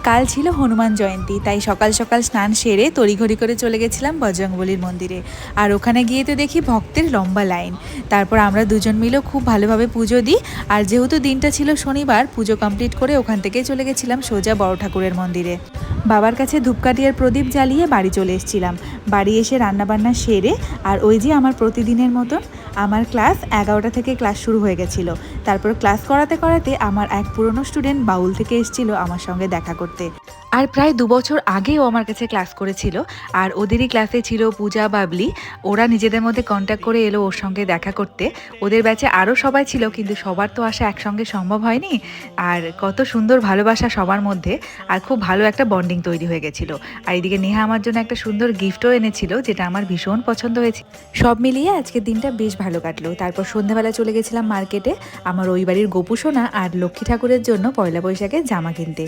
কাল ছিল হনুমান জয়ন্তী, তাই সকাল সকাল স্নান সেরে তড়িঘড়ি করে চলে গেছিলাম বজরংবলীর মন্দিরে। আর ওখানে গিয়ে তো দেখি ভক্তের লম্বা লাইন। তারপর আমরা দুজন মিলেও খুব ভালোভাবে পুজো দিই। আর যেহেতু দিনটা ছিল শনিবার, পুজো কমপ্লিট করে ওখান থেকেই চলে গেছিলাম সোজা বড় ঠাকুরের মন্দিরে। বাবার কাছে ধূপকাঠি আর প্রদীপ জ্বালিয়ে বাড়ি চলে এসেছিলাম। বাড়ি এসে রান্নাবান্না সেরে আর ওই যে আমার প্রতিদিনের মতন আমার ক্লাস 11টা থেকে ক্লাস শুরু হয়ে গেছিলো। তারপর ক্লাস করাতে করাতে আমার এক পুরনো স্টুডেন্ট বাউল থেকে এসেছিল আমার সঙ্গে দেখা করতে। আর প্রায় 2 বছর আগেও আমার কাছে ক্লাস করেছিল। আর ওদেরই ক্লাসে ছিল পূজা, বাবলি। ওরা নিজেদের মধ্যে কন্ট্যাক্ট করে এলো ওর সঙ্গে দেখা করতে। ওদের ব্যাচে আরও সবাই ছিল, কিন্তু সবার তো আসা একসঙ্গে সম্ভব হয়নি। আর কত সুন্দর ভালোবাসা সবার মধ্যে, আর খুব ভালো একটা বন্ডিং তৈরি হয়ে গেছিলো। আর এদিকে নেহা আমার জন্য একটা সুন্দর গিফটও এনেছিল, যেটা আমার ভীষণ পছন্দ হয়েছে। সব মিলিয়ে আজকের দিনটা বেশ ভালো কাটলো। তারপর সন্ধ্যাবেলা চলে গেছিলাম মার্কেটে আমার ওই বাড়ির গোপু সোনা আর লক্ষ্মী ঠাকুরের জন্য পয়লা বৈশাখের জামা কিনতে।